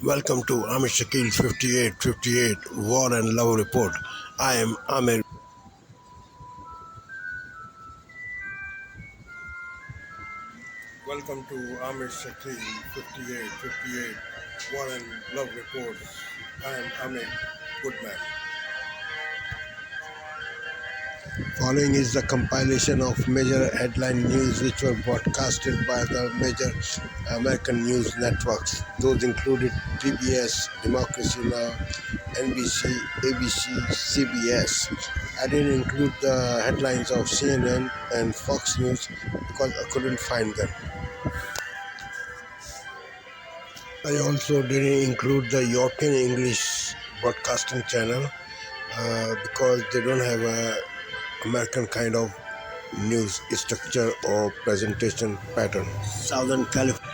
Welcome to Amit Shakil's 5858 War and Love Report. I am Amir. Welcome to Amit Shakil 5858 War and Love Report. I am Amir Goodman. Following is the compilation of major headline news which were broadcasted by the major American news networks. Those included PBS, Democracy Now!, NBC, ABC, CBS. I didn't include the headlines of CNN and Fox News because I couldn't find them. I also didn't include the European English broadcasting channel because they don't have a American kind of news structure or presentation pattern. Southern California.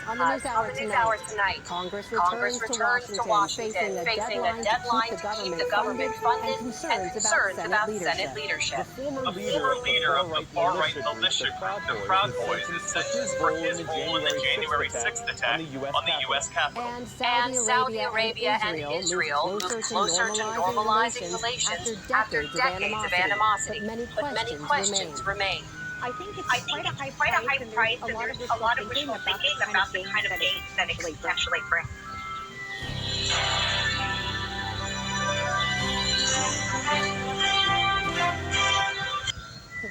On the News Hour tonight, Congress returns to Washington, facing a deadline to keep the government funded and concerns about Senate leadership. The former leader of the far-right militia group, the Proud Boys, is set for his role in the January 6th attack on the U.S. Capitol. And Saudi Arabia and Israel move closer to normalizing relations after decades of animosity, but many questions remain. I think it's quite a high price, and there's a lot of wishful thinking about the kind of gains that it could potentially bring.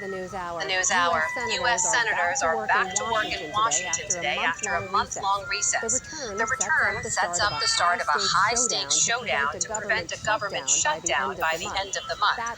The News Hour. U.S. senators are back to work in Washington today after a month-long recess. The return sets up the start of a high-stakes showdown to prevent a government shutdown by the end of the month. That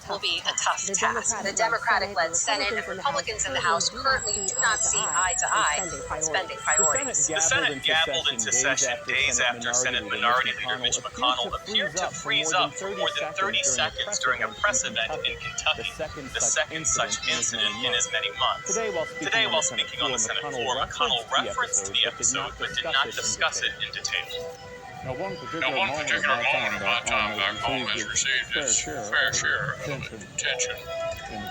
will be a tough task. The Democratic-led Senate and Republicans in the House currently do not see eye to eye on spending priorities. The Senate gavelled into session days after Senate Minority Leader Mitch McConnell appeared to freeze up for more than 30 seconds during a press event in Kentucky, the second such incident in as many months. Today, while speaking on the Senate floor, McConnell referenced the episode but did not discuss it in detail. Now, one particular moment in my time back home has received its fair share of attention in the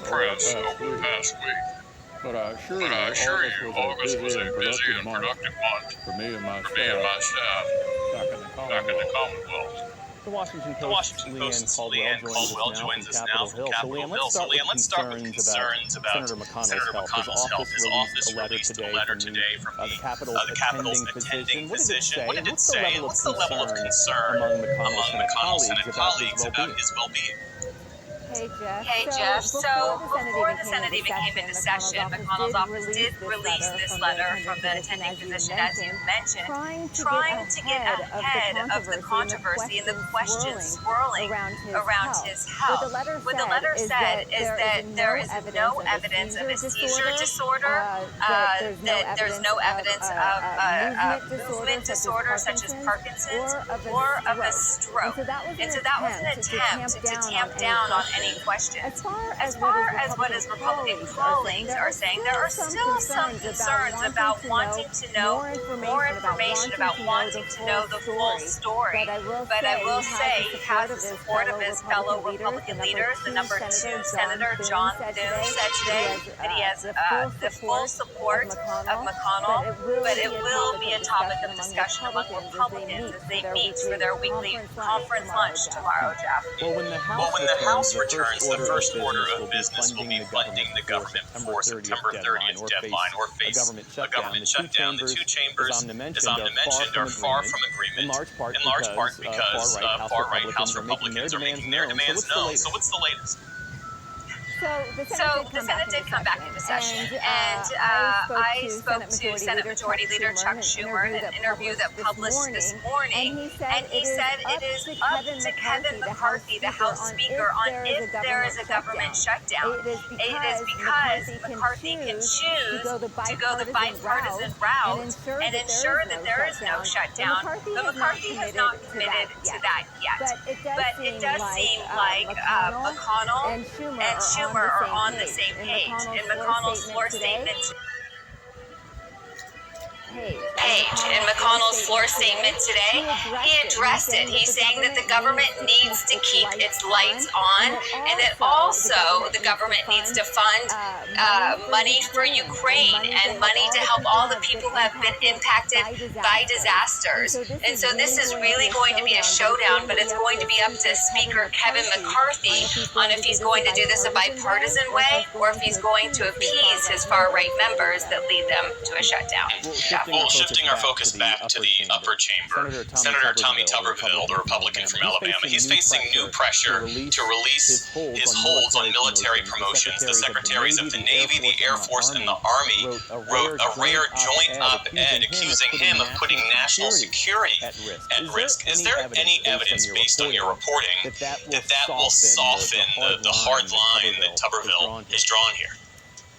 press over the past week. But I assure you, August was a busy and productive month for me and my staff back in the Commonwealth. The Washington Post's Leanne Caldwell joins us now from Capitol Hill. So, Leanne, let's start with concerns about Senator McConnell's health. His office released a letter today from the Capitol's attending physician. What did it say? What's the level of concern among McConnell's Senate colleagues about his well-being? Hey, Jeff. So, before the Senate even came into session, McConnell's office did release this letter from the attending physician, as you mentioned, trying to get ahead of the controversy and the questions swirling around his health. What the letter said is that there is no evidence of a seizure disorder, that there's no evidence of movement disorder such as Parkinson's or of a stroke. And so that was an attempt to tamp down on any questions. As far as what his Republican colleagues are saying, there are still some concerns about wanting to know more information, about wanting to know the full story. But I will say he has the support of his fellow Republican leaders. The number 2 Senator John Thune said today that he has the full support of McConnell, but it will be a topic of discussion among Republicans as they meet for their weekly conference lunch tomorrow, Jeff. Well, when the House returns, the first order of business will be funding the government before September 30th deadline or face a government shutdown. The two chambers, as Amna mentioned, are far from agreement, in large part because far-right House Republicans are making their demands known. So what's the latest? So the Senate did come back into session, and I spoke to Senate Majority Leader Chuck Schumer in an interview that published this morning, and he said it is up to Kevin McCarthy, the House Speaker, on if there is a government shutdown. It is because McCarthy can choose to go the bipartisan route and ensure that there is no shutdown, but McCarthy has not committed to that yet. But it does seem like McConnell and Schumer are on the same page. In McConnell's floor statement page in McConnell's floor statement today. He addressed it. He's saying that the government needs to keep its lights on, and that also the government needs to fund money for Ukraine and money to help all the people who have been impacted by disasters. And so this is really going to be a showdown, but it's going to be up to Speaker Kevin McCarthy on if he's going to do this a bipartisan way or if he's going to appease his far-right members that lead them to a shutdown. Well, shifting our focus back to the upper chamber, Senator Tommy Tuberville, the Republican from Alabama, he's facing new pressure to release his holds on military promotions. The secretaries of the Navy, the Air Force, and the Army wrote a rare joint op-ed accusing him of putting national security at risk. Is there any evidence based on your reporting that will soften the hard line that Tuberville has drawn here?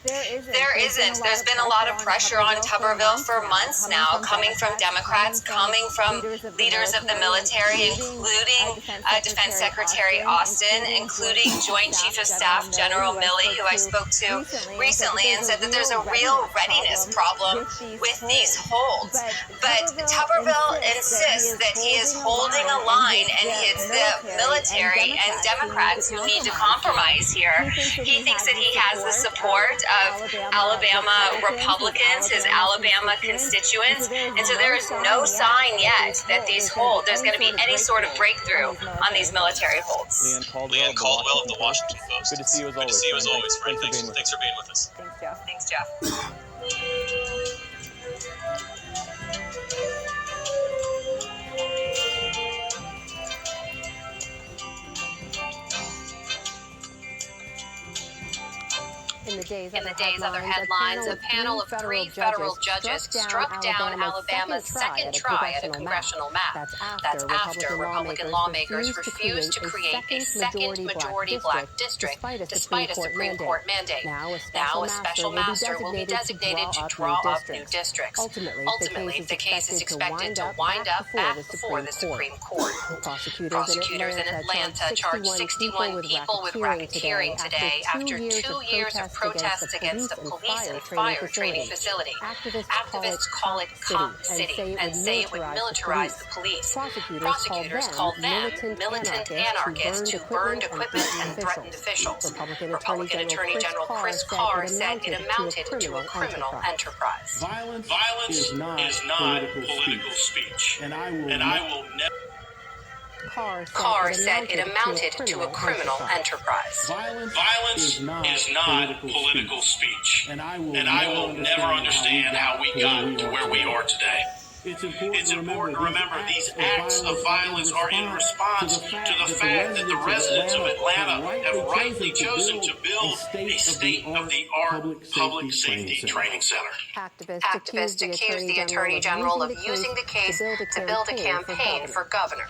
There isn't. There's been a lot of pressure on Tuberville for months now, coming from Democrats, coming from leaders of the military, including Defense Secretary Austin, including Joint Chief of Staff General Milley, who I spoke to recently, and said that there's a real readiness problem with these holds. But Tuberville insists that he is holding a line, and it's the military and Democrats who need to compromise here. He thinks that he has the support of Alabama Republicans, his Alabama constituents, and so there is no sign yet that there's going to be any sort of breakthrough on these military holds. Leanne Caldwell of the Washington Post. Good to see you as always, friend. Thanks for being with us. Thanks, Jeff. In the day's other headlines, a panel of 3 federal judges struck down Alabama's second try at a congressional map. That's after Republican lawmakers refused to create a second majority-black district despite a Supreme Court mandate. Now a special master will be designated to draw up new districts. Ultimately, the case is expected to wind up before the Supreme Court. Prosecutors in Atlanta charged 61 people with racketeering today after 2 years of protests against the police and fire training facility. Activists call it Cop City and say it would militarize the police. Prosecutors called them militant anarchists who burned equipment and threatened officials. Republican Attorney General Chris Carr said it amounted to a criminal enterprise. Violence is not political speech, and I will never. Carr said it amounted to a criminal enterprise. Violence is not political speech, and I will never understand how we got to where we are today. It's important to remember these acts of violence are in response to the fact that the residents of Atlanta have rightly chosen to build a state-of-the-art public safety training center. Activists accused the Attorney General of using the case to build a campaign for governor.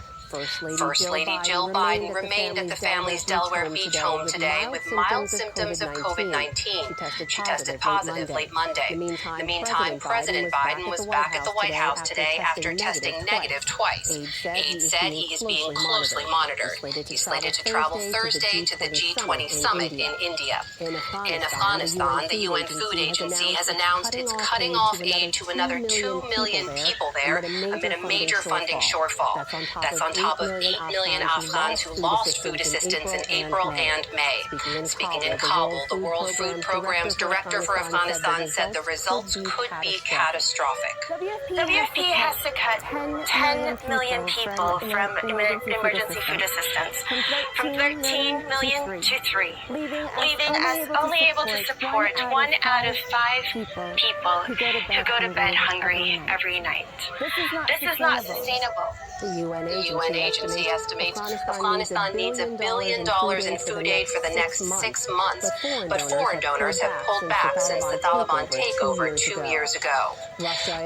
First Lady Jill Biden remained at the family's Delaware Beach home today with mild symptoms of COVID-19. She tested positive late Monday. In the meantime, President Biden was back at the White House today after testing negative twice. Aides said he is being closely monitored. He's slated to travel Thursday to the G20 summit in India. In Afghanistan, the UN Food Agency has announced it's cutting off aid to another 2 million people there amid a major funding shortfall. That's on top of 8 million Afghans who lost food assistance in April and May. Speaking in Kabul, the World Food Programme's director for Afghanistan said the results could be catastrophic. WFP has to cut 10 million people from emergency food assistance, from 13 million to 3, leaving us only able to support 1 out of 5 people who go to bed hungry every night. This is not sustainable. The UN agency estimates Afghanistan needs $1 billion in food aid for the next 6 months, but foreign donors have pulled back since the Taliban takeover 2 years ago.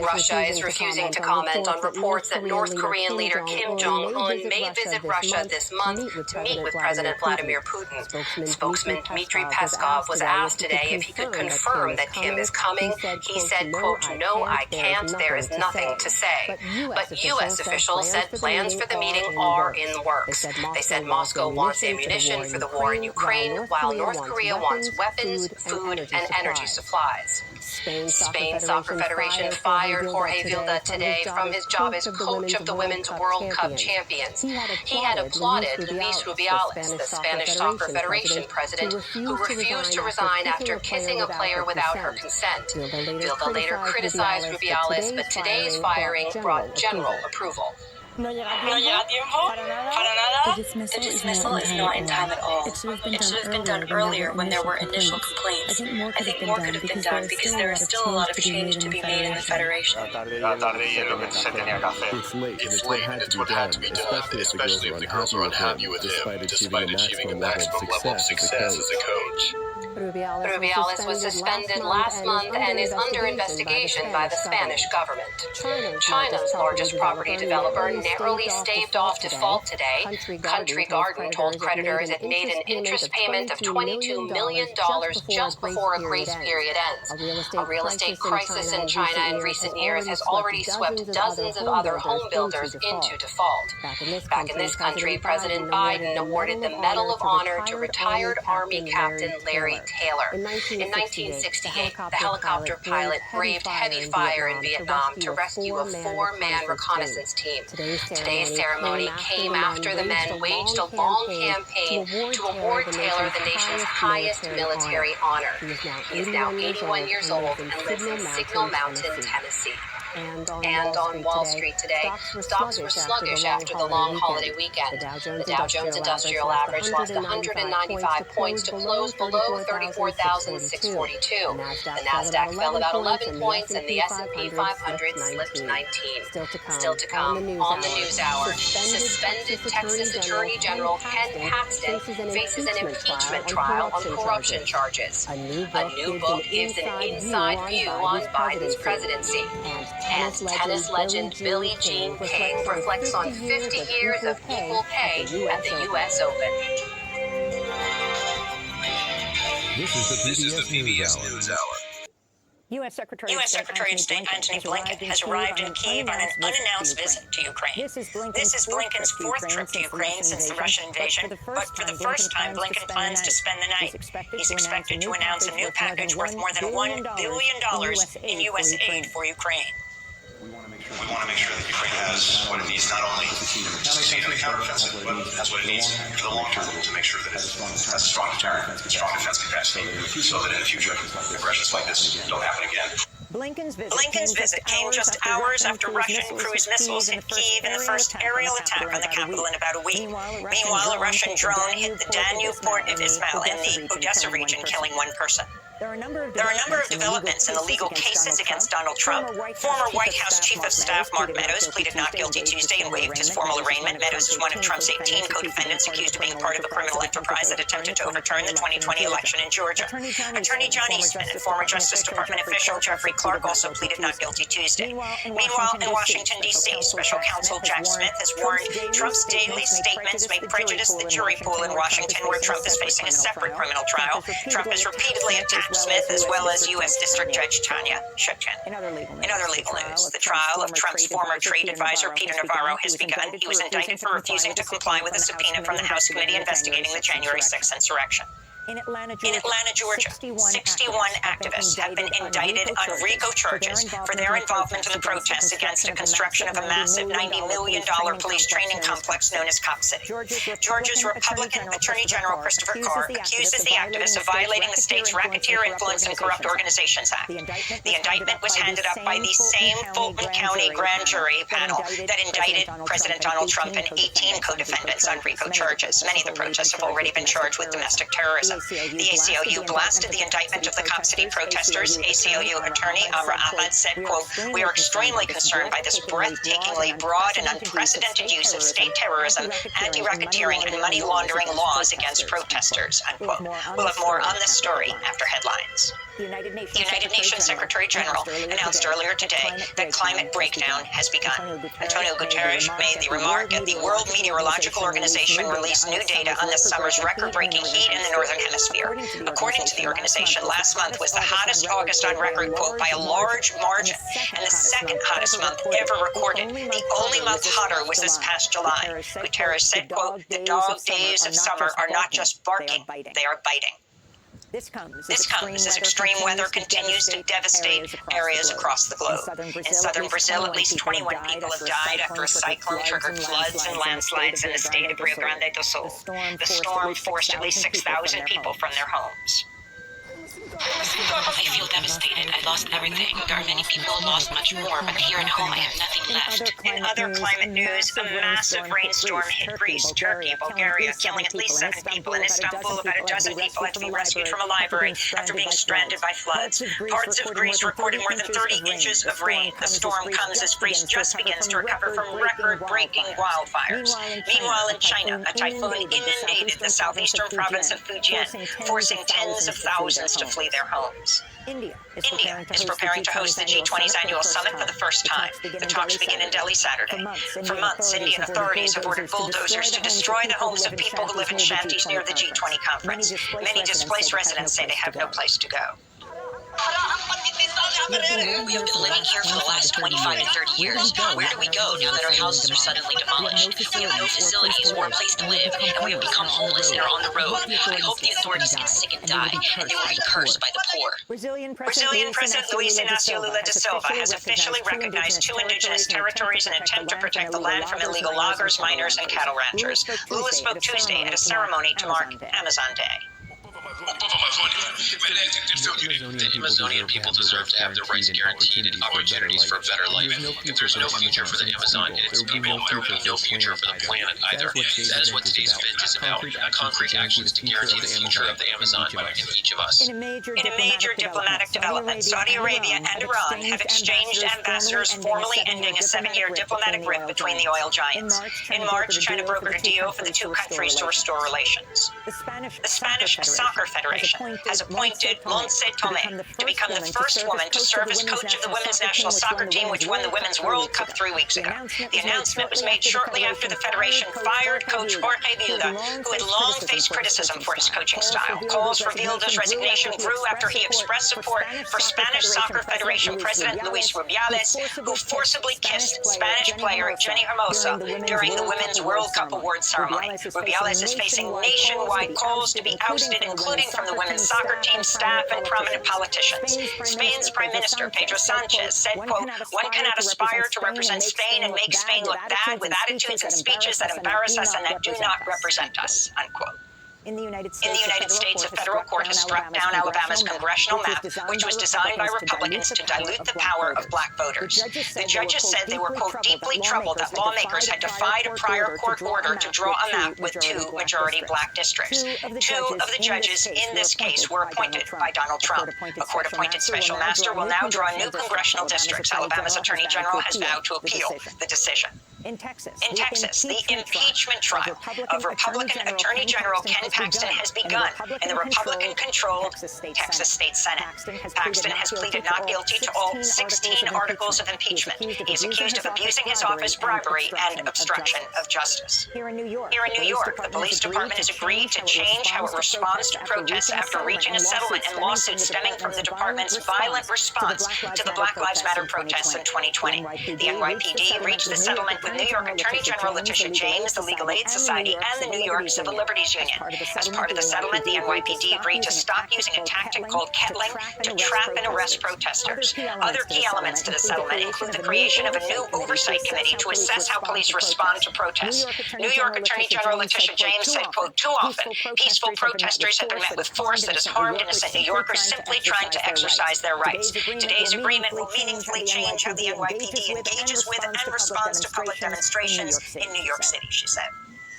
Russia is refusing to comment on reports that North Korean leader Kim Jong-un may visit Russia this month to meet with President Vladimir Putin. Spokesman Dmitry Peskov was asked today if he could confirm that Kim is coming. He said, quote, "No, I can't. There is nothing to say." But U.S. officials said plans for the meeting are in the works. They said Moscow wants ammunition for the war in Ukraine, while North Korea wants weapons, food, and energy supplies. Spain Soccer Federation fired Jorge Vilda today from his job as coach of the Women's World Cup champions. He had applauded Luis Rubiales, the Spanish Soccer Federation president, who refused to resign after kissing a player without her consent. Vilda later criticized Rubiales, but today's firing brought general approval. No llega a tiempo. Para nada. The dismissal is not in time at all. It should have been done earlier when there were initial complaints. I think more could have been done because there is still a lot of change to be made in the Federation. It's late, and it's what had to be done, especially if the girls are unhappy with him, despite achieving a maximum level of success as a coach. Rubiales was suspended last month and is under investigation by the Spanish government. China's largest property developer narrowly staved off default today. Country Garden told creditors it made an interest payment of $22 million just before a grace period ends. A real estate crisis in China in recent years has already swept dozens of other home builders into default. Back in this country, President Biden awarded the Medal of Honor to retired Army Captain Larry Taylor. In 1968, the helicopter pilot braved heavy fire in Vietnam to rescue a 4-man reconnaissance team. Today's ceremony came after the men waged a long campaign to award Taylor the nation's highest military honor. He is now 81 years old and lives in Signal Mountain, Tennessee. And on Wall Street today, stocks were sluggish after the long holiday weekend. The Dow Jones Industrial Average lost 195 points to close below 34,642. The Nasdaq fell about 11 points, and the S&P 500 slipped 19. Still to come on the News Hour, suspended Texas Attorney General Ken Paxton faces an impeachment trial on corruption charges. A new book gives an inside view on Biden's presidency. And tennis legend Billie Jean King reflects on 50 years of equal pay at the U.S. Open. This is the PBS News Hour. U.S. Secretary of State Antony Blinken has arrived in Kyiv on an unannounced visit to Ukraine. This is Blinken's fourth trip to Ukraine since the Russian invasion, but for the first time, Blinken plans to spend the night. He's expected to announce a new package worth more than $1 billion in U.S. aid for Ukraine. We want to make sure that Ukraine has what it needs, not only to succeed in the counteroffensive, but has what it needs for the long term to make sure that it has a strong deterrent, strong defense capacity, so that in the future, aggressions like this don't happen again. Blinken's visit came just hours after Russian cruise missiles hit Kyiv in the first aerial attack on the capital in about a week. Meanwhile, a Russian drone hit the Danube port of Izmail in the Odessa region, killing one person. There are a number of developments in the legal cases against Donald Trump. Former White House Chief of Staff Mark Meadows pleaded not guilty Tuesday and waived his formal arraignment. Meadows is one of Trump's 18 co-defendants accused of being part of a criminal enterprise that attempted to overturn the 2020 election in Georgia. Attorney John Eastman and former Justice Department official Jeffrey Clark also pleaded not guilty Tuesday. Meanwhile, in Washington, D.C., Special Counsel Jack Smith has warned Trump's daily statements may prejudice the jury pool in Washington, where Trump is facing a separate criminal trial. Trump has repeatedly attacked Smith, as well as U.S. District Judge Tanya Chutkan. In other legal news, the trial of Trump's former trade advisor Peter Navarro has begun. He was indicted for refusing to comply with a subpoena from the House committee investigating the January 6th insurrection. In Atlanta, Georgia, 61 activists have been indicted on RICO charges for their involvement in the protests against the construction of a massive $90 million police training complex known as Cop City. Georgia's Republican Attorney General Christopher Carr accuses the activists of violating the state's Racketeer Influence and Corrupt Organizations Act. The indictment was handed up by the same Fulton County grand jury panel that indicted President Donald Trump and 18 co-defendants on RICO charges. Many of the protests have already been charged with domestic terrorism. The ACLU blasted the indictment of the Cop City protesters. ACLU attorney Amra Ahmad said, quote, "We are extremely concerned by this breathtakingly broad and unprecedented use of state terrorism, anti-racketeering, and money laundering laws against protesters," unquote. We'll have more on this story after headlines. The United Nations Secretary General announced earlier today that climate breakdown has begun. Antonio Guterres made the remark at the World Meteorological Organization released new data on this summer's record-breaking heat in the Northern Hemisphere. According to the organization, last month was the hottest August on record, quote, by a large margin, and the second hottest month ever recorded. The only month hotter was this past July. Guterres said, quote, "The dog days of summer are not just barking, they are biting." This comes as extreme weather continues to devastate areas across the globe. In southern Brazil, at least 21 people have died after a cyclone triggered floods and landslides in the state of Rio Grande do Sul. The storm forced at least 6,000 people from their homes. I feel devastated. I lost everything. There are many people who lost much more, but here at home I have nothing left. In other climate news, a massive rainstorm hit Greece, Turkey, Bulgaria, killing at least 7 people. In Istanbul, about a dozen people had to be rescued from a library after being stranded by floods. Parts of Greece recorded more than 30 inches of rain. The storm comes as Greece just begins to recover from record-breaking wildfires. Meanwhile, in China, a typhoon inundated the southeastern province of Fujian, forcing tens of thousands to flee their homes. India is preparing to host the G20's annual summit for the first time. The talks begin in Delhi Saturday. For months, Indian authorities have ordered bulldozers to destroy the homes of people who live in shanties near the G20 conference. Many displaced residents say they have no place to go. We have been living here for the last 25 to 30 years. Where do we go now that our houses are suddenly demolished? We have no facilities or a place to live, and we have become homeless and are on the road. I hope the authorities get sick and die, and they will be cursed by the poor. Brazilian President Luiz Inácio Lula da Silva has officially recognized 2 indigenous territories in an attempt to protect the land from illegal loggers, miners, and cattle ranchers. Lula spoke Tuesday at a ceremony to mark Amazon Day. The Amazonian people deserve to have their rights guaranteed and opportunities for a better life. If there's no future for the Amazon and its people, there will be no future for the planet either. That is what today's event is about. Concrete actions to guarantee the future of the Amazon in each of us. In a major diplomatic development, Saudi Arabia and Iran have exchanged ambassadors, formally ending a 7-year diplomatic rift between the oil giants. In March, China brokered a deal for the 2 countries to restore relations. The Spanish Soccer Federation has appointed Montse Tomé to become the first woman to serve as coach of the women's national soccer team, which won the Women's World Cup 3 weeks ago. The announcement was made shortly after the federation fired coach Jorge Vilda, who had long faced criticism for his coaching style. Calls for Vilda's resignation grew after he expressed support for Spanish Soccer Federation President Luis Rubiales, who forcibly kissed Spanish player Jenny Hermoso during the Women's World Cup awards ceremony. Rubiales is facing nationwide calls to be ousted, including from the women's soccer team staff and prominent politicians. Spain's Prime Minister Pedro Sanchez said, quote, "One cannot aspire to represent Spain and make Spain look bad with attitudes and speeches that embarrass us and that do not represent us," unquote. In the United States, a federal court has struck down Alabama's congressional map, which was designed by Republicans to dilute the power of black voters. The judges said they were, quote, deeply troubled that lawmakers had defied a prior court order to draw a map with 2 majority black districts. 2 of the judges in this case were appointed by Donald Trump. A court-appointed special master will now draw new congressional districts. Alabama's Attorney General has vowed to appeal the decision. In Texas, the impeachment trial of Republican Attorney General Ken Paxton has begun in the Republican-controlled Texas State Senate. Paxton has pleaded not guilty to all 16 articles of impeachment. He is accused of abusing his office, bribery, and obstruction of justice. Here in New York, the police department has agreed to change how it responds to protests after reaching a settlement in lawsuits stemming from the department's violent response to the Black Lives Matter protests in 2020. The NYPD reached the settlement with New York Attorney General Letitia James, the Legal Aid Society, and the New York Civil Liberties Union. As part of the settlement, the NYPD agreed to stop using a tactic called kettling to trap and arrest protesters. Other key elements to the settlement include the creation of a new oversight committee to assess how police respond to protests. New York Attorney General Letitia James said, quote, "Too often, peaceful protesters have been met with force that has harmed innocent New Yorkers simply trying to exercise their rights. Today's agreement will meaningfully change how the NYPD engages with and responds to public demonstrations in New York City," she said.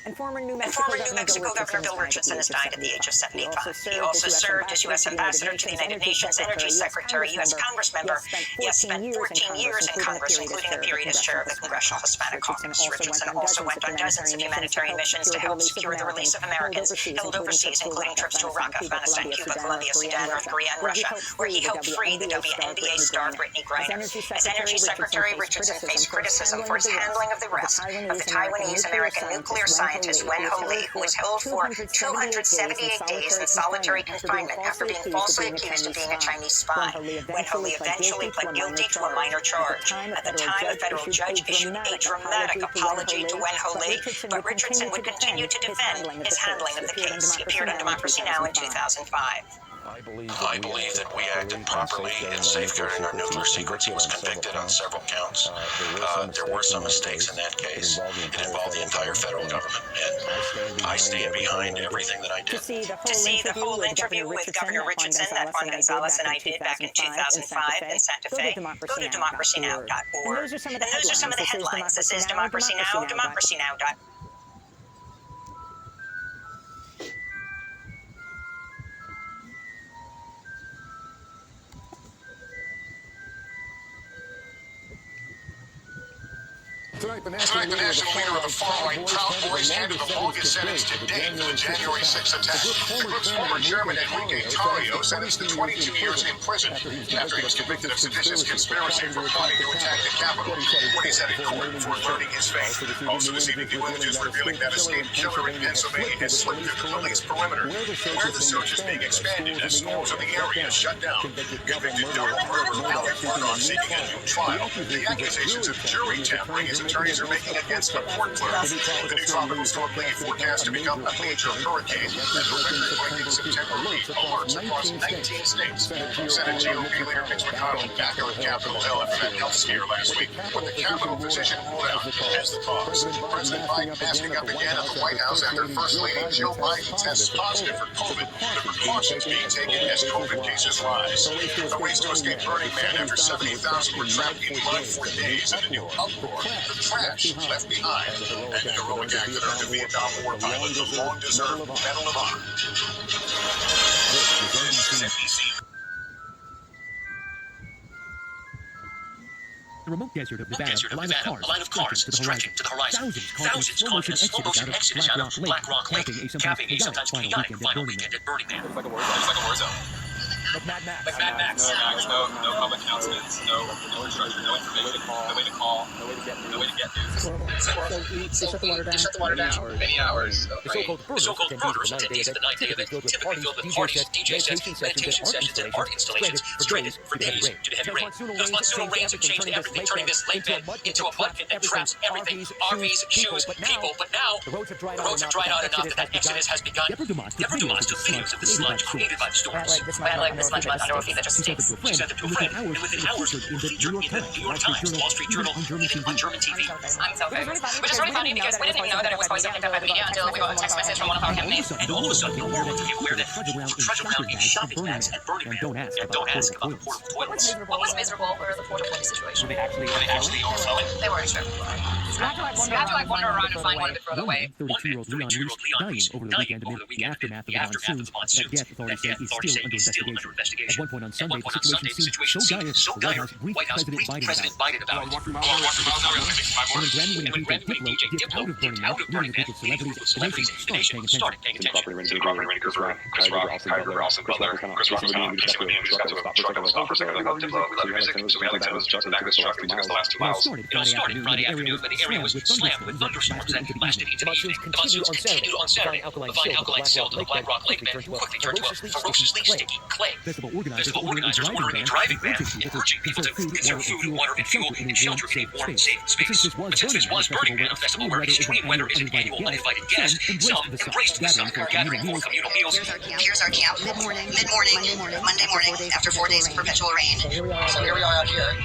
And former New Mexico Governor Bill Richardson has died at the age of 75. He also served as U.S. Ambassador to the United Nations, Energy Secretary, U.S. Congressmember. He has spent 14 years in Congress, including a period as chair of the Congressional Hispanic Caucus. Richardson also went on dozens of humanitarian missions to help secure the release of Americans held overseas, including trips to Iraq, Afghanistan, Cuba, Colombia, Sudan, North Korea, and Russia, where he helped free the WNBA star Brittany Griner. As Energy Secretary, Richardson faced criticism for his handling of the arrest of the Taiwanese-American nuclear scientist Wen Ho Lee, who was held for 278 days in solitary confinement after being falsely accused of being a Chinese spy. Wen Ho Lee eventually pled guilty to a minor charge. At the time, a federal judge issued a dramatic apology to Wen Ho Lee, but Richardson would continue to defend his handling of the case. He appeared on Democracy Now! In 2005. I believe that we acted properly in safeguarding our nuclear secrets. He was convicted on several counts. There were some mistakes in that case. It involved the entire federal government, and I stand behind everything that I did. To see the whole interview with Governor Richardson that Juan Gonzalez and I did back in 2005 in Santa Fe, go to democracynow.org. And those are some of the headlines. This is Democracy Now!, democracynow.org. Tonight, the national leader of the far-right Proud Boys handed the longest sentence to date for the January 6th attack. The group's former chairman, Enrique Tarrio, sentenced to 22 years in prison after he was convicted of seditious conspiracy for plotting to attack the Capitol. What he said in court before learning his fate. Also this evening, new images revealing that escaped killer in Pennsylvania has slipped through the police perimeter, where the search is being expanded as schools in the area shut down. Convicted double murderer Alec Murdaugh seeking a new trial. The accusations of jury tampering his attorneys are making against a court clerk. The new tropical storm being forecast to become a major hurricane and the record-breaking September heat alerts across 19 states. Senate GOP leader Mitch McConnell back on Capitol Hill after that health scare last week, with the Capitol position ruled out as the cause. President Biden masking up again at the White House after First Lady Jill Biden tests positive for COVID. The precautions being taken as COVID cases rise. The ways to escape Burning Man after 70,000 were trapped in mud for days and a new uproar. The trash left behind, and the heroic act that earned the Vietnam War pilot the long-deserved Medal of Honor. The remote desert of Nevada, a line of cars stretching to the horizon. Thousands caught in a slow-motion exodus out of Black Rock Lake, capping a sometimes chaotic final weekend at Burning Man. It's like a war zone. Like Mad Max. No public announcements, no instruction, no information, no way to call, no way to get news. They shut the water down. Many hours. The so-called burners, attendees of the night event, typically filled with parties, DJ sets, meditation sessions, and art installations, stranded for days due to heavy rain. Those monsoonal rains have changed everything, turning this lake bed into a mud pit that traps everything: RVs, shoes, people. But now, the roads have dried out enough that exodus has begun. Never Dumas took videos of the sludge created by the storms. This much mud under our feet that just stinks. She sent it to a friend, and within hours, featured in the New York Times, Wall Street Journal, and on German TV. I'm so good. Which is really funny because we didn't even know that it was poisoned picked up by the media until we got a text message from one of our campaigns. And all of a sudden, the world became aware that treasure around in shopping bags at Burning Man. And don't ask about the portable toilets. What was miserable were the porta potty situation. Were they actually overflowing? They weren't sure. You have to wander around and find one a bit further away. 32-year-old Leon Reese dying over the weekend amid the aftermath of the monsoons. That death, authorities say, is still under investigation. At one point on Sunday, the situation seemed so dire, White House briefed President Biden about it. And when Grammy-winning DJ Diplo dipped out of Burning Man, leading with celebrities, the nation started paying attention. Chris Rock, Austin Butler, Chris Rock was kind of kissing with me, we just got to a truck and stop for a second, like, oh, Diplo, we love your music, so we had to take this truck, and we took us the last 2 miles. It all started Friday afternoon when the area was slammed with thunderstorms that lasted into the evening. The monsoons continued on Saturday. The fine alkaline silt of the Black Rock Lake bed quickly turned to a ferociously sticky clay. Festival organizers ordering a driving ban, urging people to conserve food, water, and fuel, and shelter in a warm, safe space. But since this was Burning Man, a festival where extreme weather is an annual uninvited guest, some embraced the summer gathering for communal meals. Here's our camp. Mid-morning, Monday morning, after 4 days of perpetual rain. So here we are out here.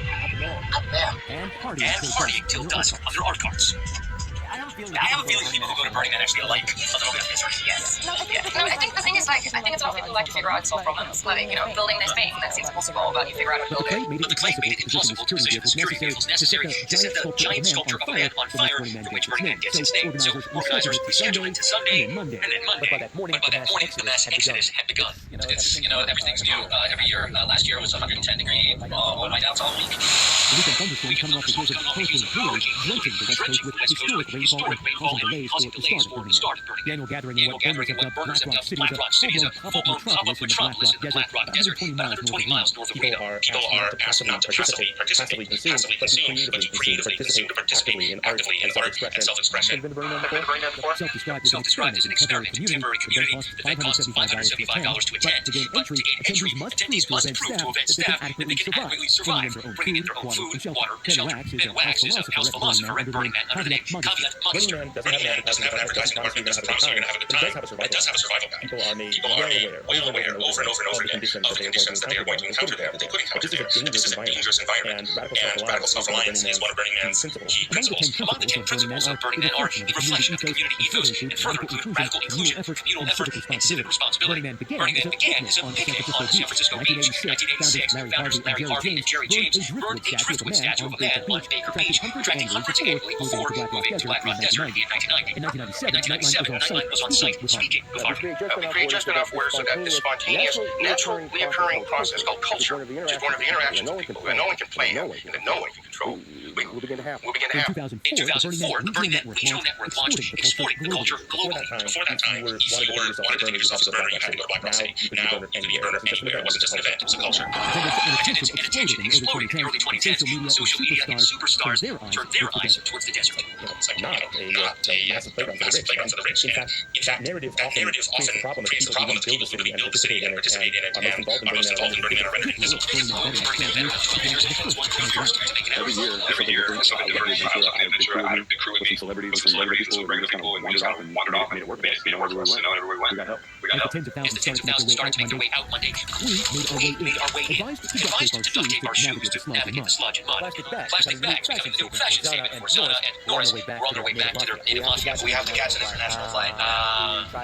Up there. And partying till dusk under art carts. I have a feeling people who go to Burning Man actually like automobile history. Yes. No, I think the thing is, like, I think it's about people who like to figure out and solve problems. Like, building this thing that seems impossible, but you figure out how to build it. But the clay made it impossible to position security vehicles necessary to set the giant sculpture of a man on fire from which Burning Man gets its name. So organizers rescheduled it to Sunday and then Monday. But by that morning, the mass exodus had begun. It's, everything's new every year. Last year was 110-degree whiteouts all week. The weekend thunderstorms coming off the heels of hurricane Hillary drenching the West Coast with historic rainfall and causing delays for the start of Burning Man. The annual gathering in what burners have dubbed Black Rock City is a full-blown metropolis in the Black Rock Desert, about 120 miles north of Reno. People are asked not to participate, passively consume, but to creatively consume, participate in art and self-expression. Have you been to Burning Man before? Self-described as an experiment, temporary community that costs $575 to attend. To gain entry, attendees must prove to event staff that they can adequately survive, bringing in their own food, water, and shelter. Ben Wax is a house philosopher at Burning Man under the name Caveat Burning Man doesn't have an advertising department, doesn't promise you're going to have a good time, but it does have a survival guide. People are made well aware over and over again of the conditions that they are going to encounter there. But this is a dangerous environment, and radical self-reliance is one of Burning Man's key principles. Among the 10 principles of Burning Man are a reflection of the community ethos and further radical inclusion, communal effort, and civic responsibility. Burning Man began as a picnic on San Francisco Beach. In 1986, founders Larry Harvey and Jerry James rode a driftwood statue of a man on Baker Beach, tracking hundreds annually before moving to Black Rock Desert in 1990. In 1997, Nightline was on site speaking with Harvey. We create just enough words so that this spontaneous, natural, reoccurring process called culture, which is one of the interactions of people that no one can plan and that no one can control, will begin to happen. In 2004, the Burning Man Regional Network launched Exporting the Culture Globally. Before that time, if you wanted to think of yourself as a burner, you had to go to Black Rock City. Now, you can be a burner anywhere. It wasn't just an event, it was a culture. Attendance and attention exploded in the early 2010s. Social media and superstars turned their eyes towards the desert. It's like not a massive playground for the rich. In fact, narrative often creates the problem that people who really build the city and participate in it and are most involved in Burning Man are rendered invisible. Every year, something different. I had a big crew with me, celebrities, some regular people, and we just kind of wandered off and made it work for us. And everywhere we went, we got help. As the tens of thousands started to make their way out Monday, we made our way in. Advised to duct tape our shoes to navigate the sludge and mud. Plastic bags becoming the new fashion statement for Zana and Norris were on their way back to their native Lafayette. We have to catch an international flight.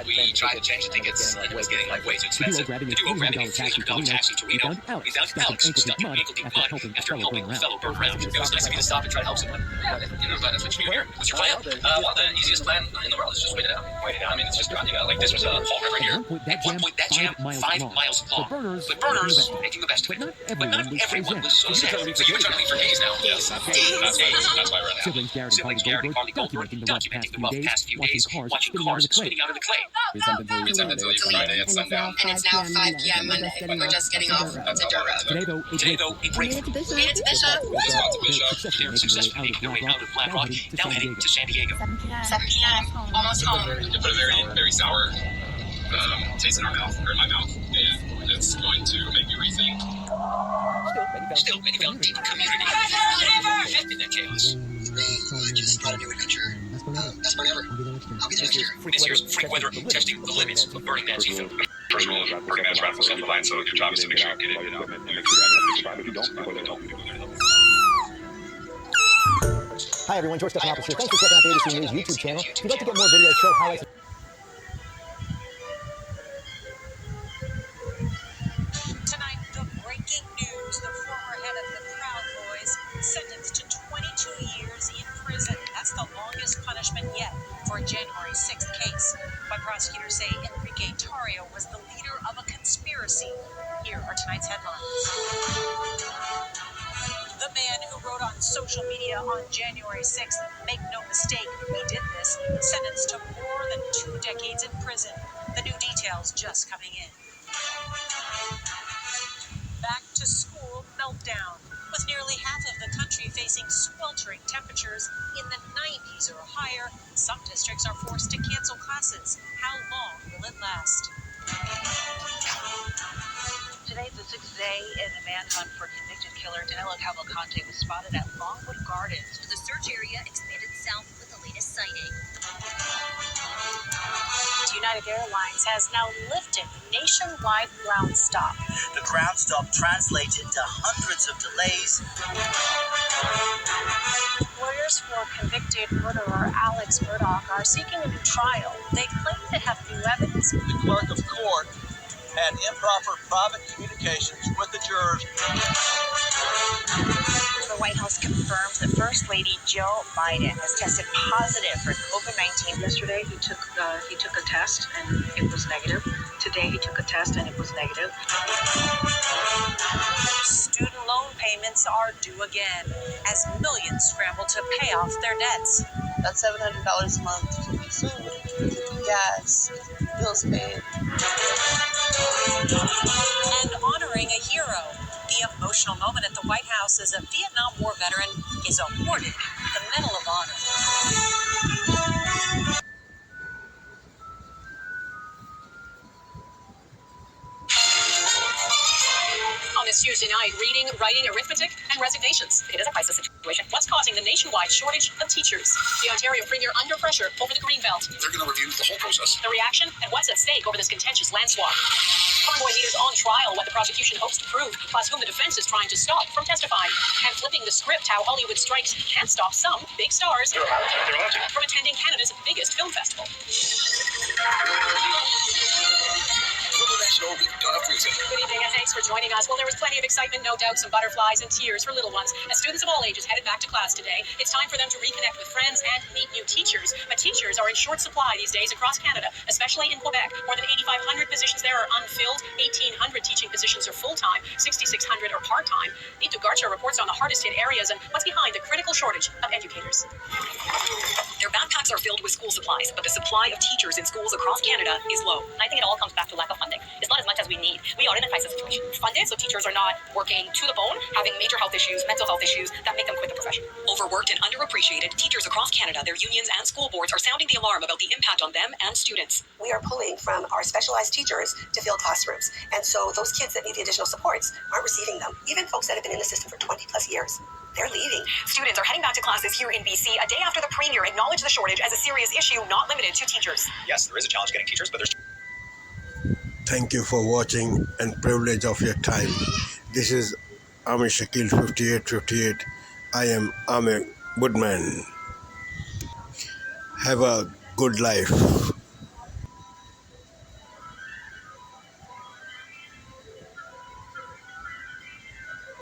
We tried to change the tickets, and it was getting way too expensive. The duo grabbing a $300 taxi to Reno. We found Alex stuck in ankle-deep mud after helping a fellow burn around. It was nice of you to stop and try to help someone. Yeah, that's what you do. What's your plan? Well, the easiest plan in the world is just wait it out. I mean, it's just you know, like this was a Fall River here. At one point, that jam 5 miles long. The burners making the best of it. But not everyone was so sad. So you were trying to leave for days now. Yes, that's why we're now. Siblings Garrett and Harley Goldberg documenting the rough past few days, watching cars spinning out of the clay. Pretend until you Friday at sundown. And it's now 5 p.m. Monday. We're just getting off to dirt road. Today, though, a breakthrough. We made it to Bishop. They're successfully making their way out of Black Rock, now heading to San Diego. 7 p.m. Almost home. It put a very sour taste in our mouth, or in my mouth, and it's going to make me rethink. Still, many felt deep community in that chaos. I just gotta do adventure. That's whatever. I'll be there next year. This year's freak weather testing the limits of Burning Man's ethos. First rule of Burning Man's radical self-reliance, so your job is to make sure you get it, and make sure you have enough to survive. If you don't, people don't. Hi everyone, George Stephanopoulos here. Thanks for checking out the ABC News YouTube channel. If you'd like to get more videos, show highlights. Tonight, the breaking news: the former head of the Proud Boys sentenced to 22 years in prison. That's the longest punishment yet for a January 6th case. But prosecutors say Enrique Tarrio was the leader of a conspiracy. Here are tonight's headlines. The man who wrote on social media on January 6th, "Make no mistake, we did this," sentenced to more than 2 decades in prison. The new details just coming in. Back to school meltdown. With nearly half of the country facing sweltering temperatures in the 90s or higher, some districts are forced to cancel classes. How long will it last? Today's the 6th day in the manhunt for convicted killer Danilo Cavalcante was spotted at Longwood Gardens. The search area expanded south with the latest sighting. United Airlines has now lifted nationwide ground stop. The ground stop translates into hundreds of delays. Lawyers for convicted murderer Alex Murdaugh are seeking a new trial. They claim to have new evidence. The clerk of court had improper private communications with the jurors. The White House confirmed that First Lady Joe Biden has tested positive for COVID-19. Yesterday he took a test and it was negative. Today he took a test and it was negative. Student loan payments are due again as millions scramble to pay off their debts. That's $700 a month to be food, gas, bills paid. And honoring a hero. The emotional moment at the White House as a Vietnam War veteran is awarded the Medal of Honor. On this Tuesday night, reading, writing, arithmetic, and resignations. It is a crisis situation. What's causing the nationwide shortage of teachers? The Ontario Premier under pressure over the Greenbelt. They're going to review the whole process. The reaction and what's at stake over this contentious land swap. Convoy leaders on trial, what the prosecution hopes to prove, plus whom the defense is trying to stop from testifying. And flipping the script, how Hollywood strikes can't stop some big stars from attending Canada's biggest film festival. Good evening and thanks for joining us. Well, there was plenty of excitement, no doubt, some butterflies and tears for little ones. As students of all ages headed back to class today, it's time for them to reconnect with friends and meet new teachers. But teachers are in short supply these days across Canada, especially in Quebec. More than 8,500 positions there are unfilled. 1,800 teaching positions are full-time. 6,600 are part-time. Neetu Garcha reports on the hardest-hit areas and what's behind the critical shortage of educators. Their backpacks are filled with school supplies, but the supply of teachers in schools across Canada is low. I think it all comes back to lack of funding. It's not as much as we need. We are in a crisis situation. Funded, so teachers are not working to the bone, having major health issues, mental health issues that make them quit the profession. Overworked and underappreciated, teachers across Canada, their unions and school boards are sounding the alarm about the impact on them and students. We are pulling from our specialized teachers to fill classrooms. And so those kids that need the additional supports aren't receiving them. Even folks that have been in the system for 20 plus years, they're leaving. Students are heading back to classes here in BC a day after the Premier acknowledged the shortage as a serious issue not limited to teachers. Yes, there is a challenge getting teachers, but there's... Thank you for watching and privilege of your time. This is Amir Shakil 5858. I am Amir Woodman. Have a good life.